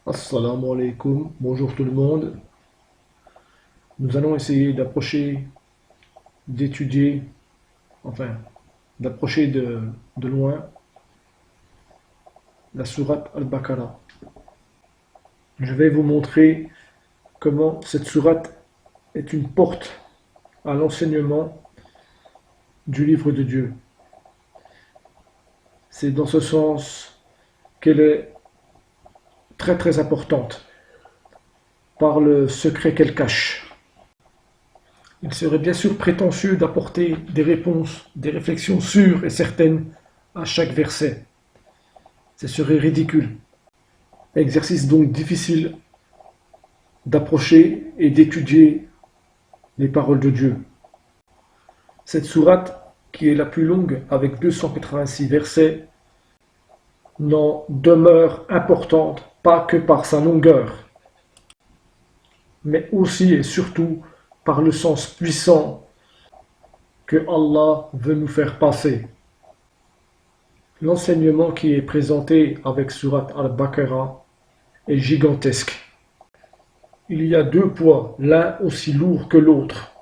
Assalamu alaikum, bonjour tout le monde. Nous allons essayer d'approcher, d'étudier, enfin, d'approcher de loin la sourate Al-Baqarah. Je vais vous montrer comment cette sourate est une porte à l'enseignement du livre de Dieu. C'est dans ce sens qu'elle est très très importante par le secret qu'elle cache. Il serait bien sûr prétentieux d'apporter des réponses, des réflexions sûres et certaines à chaque verset. Ce serait ridicule. Exercice donc difficile d'approcher et d'étudier les paroles de Dieu. Cette sourate, qui est la plus longue avec 286 versets, n'en demeure importante pas que par sa longueur, mais aussi et surtout par le sens puissant que Allah veut nous faire passer. L'enseignement qui est présenté avec Surat Al-Baqarah est gigantesque. Il y a deux poids, l'un aussi lourd que l'autre.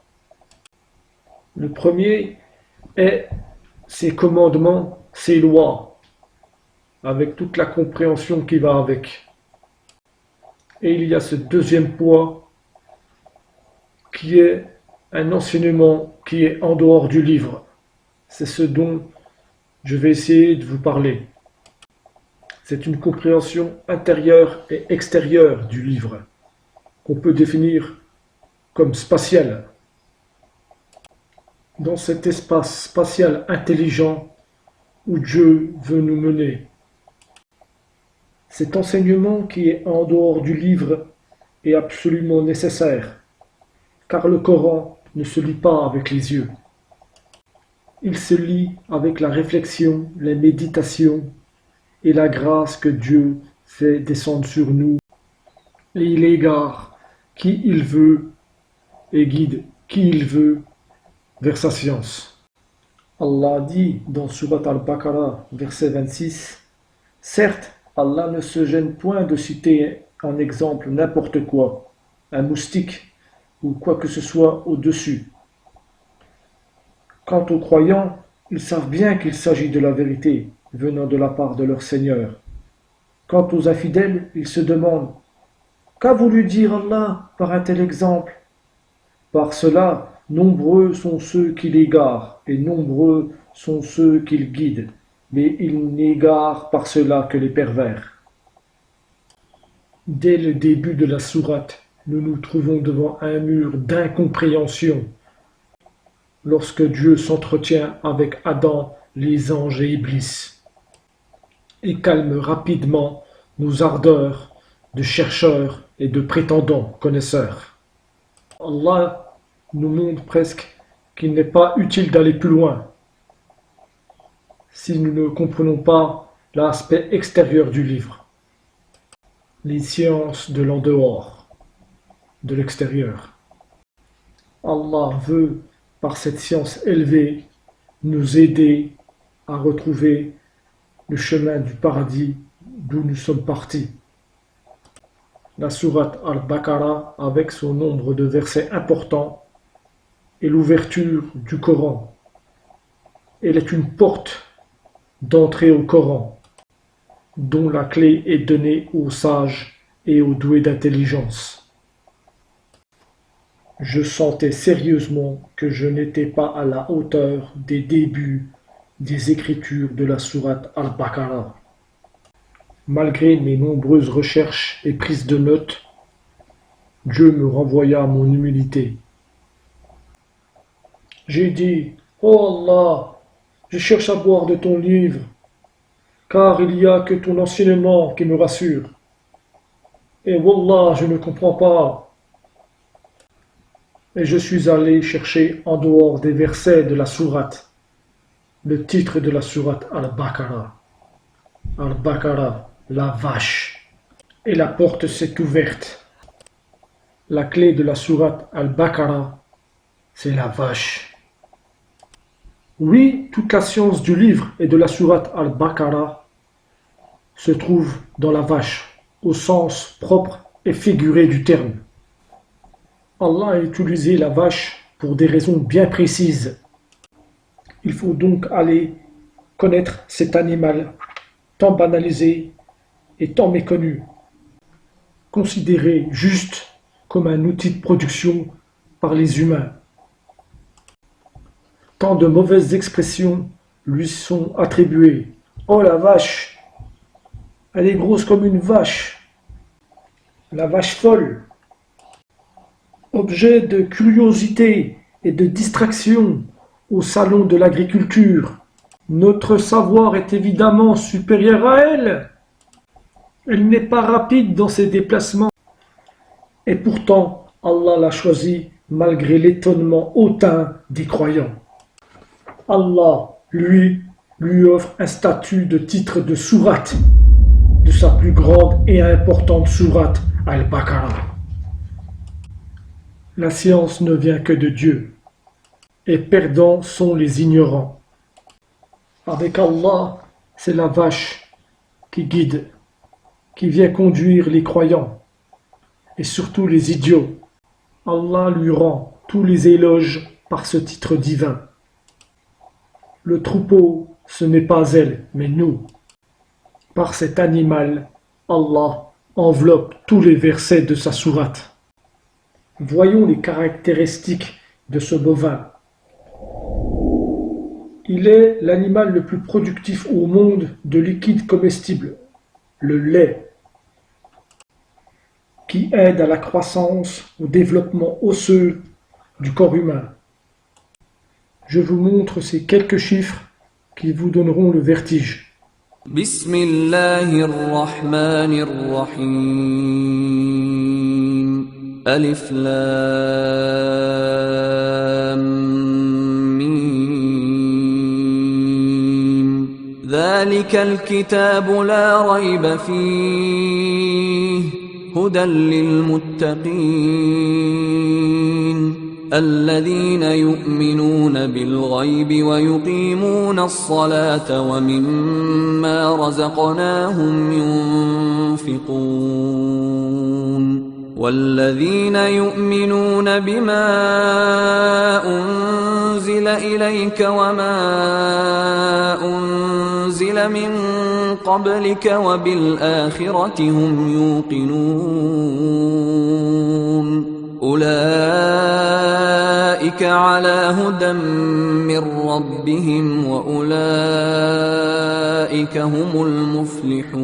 Le premier est ses commandements, ses lois, avec toute la compréhension qui va avec. Et il y a ce deuxième poids qui est un enseignement qui est en dehors du livre. C'est ce dont je vais essayer de vous parler. C'est une compréhension intérieure et extérieure du livre, qu'on peut définir comme spatiale. Dans cet espace spatial intelligent où Dieu veut nous mener. Cet enseignement qui est en dehors du livre est absolument nécessaire, car le Coran ne se lit pas avec les yeux. Il se lit avec la réflexion, les méditations et la grâce que Dieu fait descendre sur nous. Et il égare qui il veut et guide qui il veut vers sa science. Allah dit dans Surat Al-Baqarah, verset 26, « Certes, Allah ne se gêne point de citer en exemple n'importe quoi, un moustique ou quoi que ce soit au-dessus. Quant aux croyants, ils savent bien qu'il s'agit de la vérité venant de la part de leur Seigneur. Quant aux infidèles, ils se demandent « Qu'a voulu dire Allah par un tel exemple ?» Par cela, nombreux sont ceux qui l'égarent et nombreux sont ceux qui le guident, mais ils n'égarent par cela que les pervers. Dès le début de la sourate, nous nous trouvons devant un mur d'incompréhension. Lorsque Dieu s'entretient avec Adam, les anges et Iblis, et calme rapidement nos ardeurs de chercheurs et de prétendants connaisseurs. Allah nous montre presque qu'il n'est pas utile d'aller plus loin si nous ne comprenons pas l'aspect extérieur du livre, les sciences de l'en dehors, de l'extérieur. Allah veut, par cette science élevée, nous aider à retrouver le chemin du paradis d'où nous sommes partis. La sourate Al-Baqarah, avec son nombre de versets importants, est l'ouverture du Coran. Elle est une porte d'entrée au Coran, dont la clé est donnée aux sages et aux doués d'intelligence. Je sentais sérieusement que je n'étais pas à la hauteur des débuts des écritures de la sourate Al-Baqarah. Malgré mes nombreuses recherches et prises de notes, Dieu me renvoya à mon humilité. J'ai dit, « Oh Allah, je cherche à boire de ton livre, car il n'y a que ton enseignement qui me rassure. Et Wallah, je ne comprends pas. » Et je suis allé chercher en dehors des versets de la sourate, le titre de la sourate Al-Baqarah. Al-Baqarah, la vache. Et la porte s'est ouverte. La clé de la sourate Al-Baqarah, c'est la vache. Oui, toute la science du livre et de la sourate Al-Baqarah se trouve dans la vache. au sens propre et figuré du terme. Allah a utilisé la vache pour des raisons bien précises. Il faut donc aller connaître cet animal tant banalisé et tant méconnu, considéré juste comme un outil de production par les humains. Tant de mauvaises expressions lui sont attribuées. Oh la vache, elle est grosse comme une vache, la vache folle. Objet de curiosité et de distraction au salon de l'agriculture. Notre savoir est évidemment supérieur à elle. Elle n'est pas rapide dans ses déplacements. Et pourtant, Allah l'a choisie malgré l'étonnement hautain des croyants. Allah, lui offre un statut de titre de sourate, de sa plus grande et importante sourate, Al-Baqarah. La science ne vient que de Dieu, et perdants sont les ignorants. Avec Allah, c'est la vache qui guide, qui vient conduire les croyants, et surtout les idiots. Allah lui rend tous les éloges par ce titre divin. Le troupeau, ce n'est pas elle, mais nous. Par cet animal, Allah enveloppe tous les versets de sa sourate. Voyons les caractéristiques de ce bovin. Il est l'animal le plus productif au monde de liquide comestible, le lait, qui aide à la croissance, au développement osseux du corps humain. Je vous montre ces quelques chiffres qui vous donneront le vertige. Bismillahirrahmanirrahim. Alif Lam Mim. Dhalika al-kitabu la rayba fihi hudan lil-muttaqin. الذين يؤمنون بالغيب ويقيمون الصلاة ومما رزقناهم ينفقون والذين يؤمنون بما أنزل إليك وما أنزل من قبلك وبالآخرة هم يوقنون أولئك على هدى من ربهم وأولئك هم المفلحون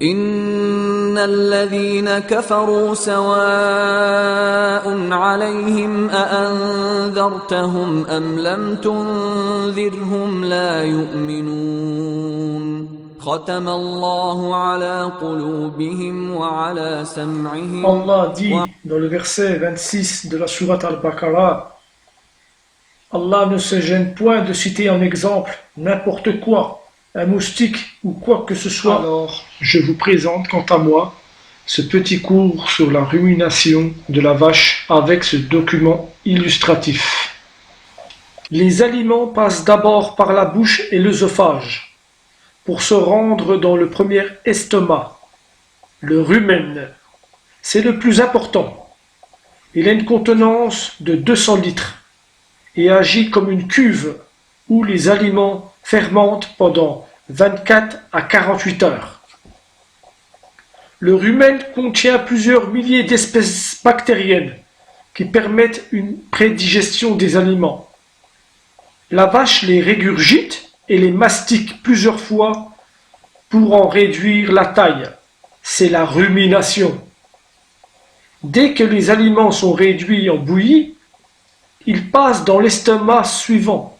إن الذين كفروا سواء عليهم أأنذرتهم أم لم تنذرهم لا يؤمنون ختم الله على قلوبهم وعلى سمعهم. Allah dit dans le verset 26 de la sourate Al-Baqarah, Allah ne se gêne point de citer en exemple n'importe quoi, un moustique ou quoi que ce soit. Alors, je vous présente quant à moi ce petit cours sur la rumination de la vache avec ce document illustratif. Les aliments passent d'abord par la bouche et l'œsophage pour se rendre dans le premier estomac, le rumen. C'est le plus important. Il a une contenance de 200 litres et agit comme une cuve où les aliments fermentent pendant 24 à 48 heures. Le rumen contient plusieurs milliers d'espèces bactériennes qui permettent une prédigestion des aliments. La vache les régurgite et les mastique plusieurs fois pour en réduire la taille. C'est la rumination. Dès que les aliments sont réduits en bouillie, ils passent dans l'estomac suivant.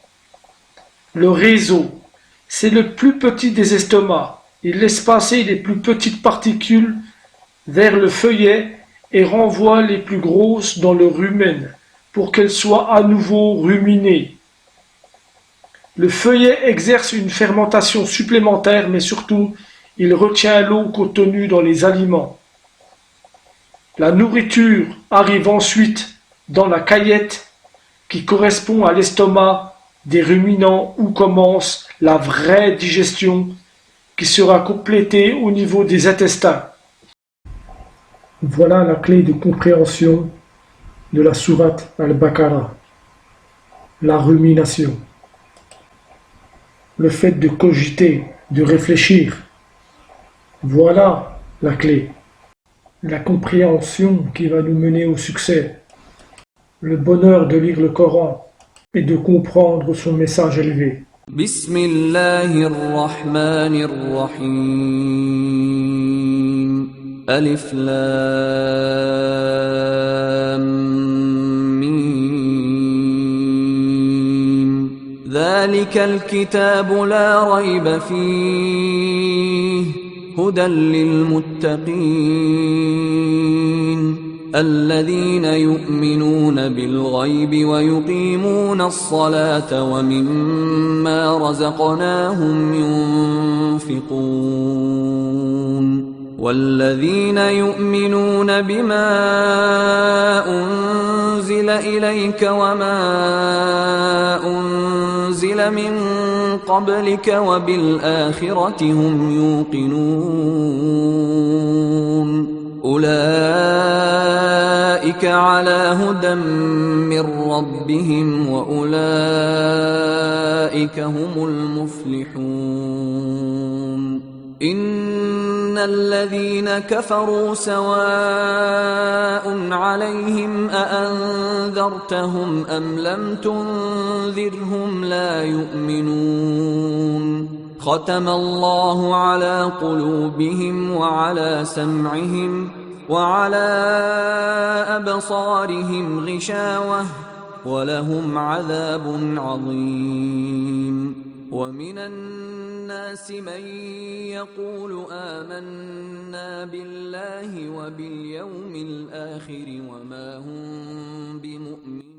Le réseau, c'est le plus petit des estomacs. Il laisse passer les plus petites particules vers le feuillet et renvoie les plus grosses dans le rumen pour qu'elles soient à nouveau ruminées. Le feuillet exerce une fermentation supplémentaire, mais surtout, il retient l'eau contenue dans les aliments. La nourriture arrive ensuite dans la caillette qui correspond à l'estomac des ruminants où commence la vraie digestion qui sera complété au niveau des intestins. Voilà la clé de compréhension de la sourate Al-Baqarah, la rumination. Le fait de cogiter, de réfléchir. Voilà la clé. La compréhension qui va nous mener au succès. Le bonheur de lire le Coran et de comprendre son message élevé. بسم الله الرحمن الرحيم ألف لام ميم ذلك الكتاب لا ريب فيه هدى للمتقين الذين يؤمنون بالغيب ويقيمون الصلاة ومما رزقناهم ينفقون والذين يؤمنون بما أنزل إليك وما أنزل من قبلك وبالآخرة هم يوقنون أولئك على هدى من ربهم وأولئك هم المفلحون إن الذين كفروا سواء عليهم أأنذرتهم أم لم تنذرهم لا يؤمنون ختم الله على قلوبهم وعلى سمعهم وعلى أبصارهم غشاوة ولهم عذاب عظيم ومن الناس من يقول آمنا بالله وباليوم الآخر وما هم بمؤمنين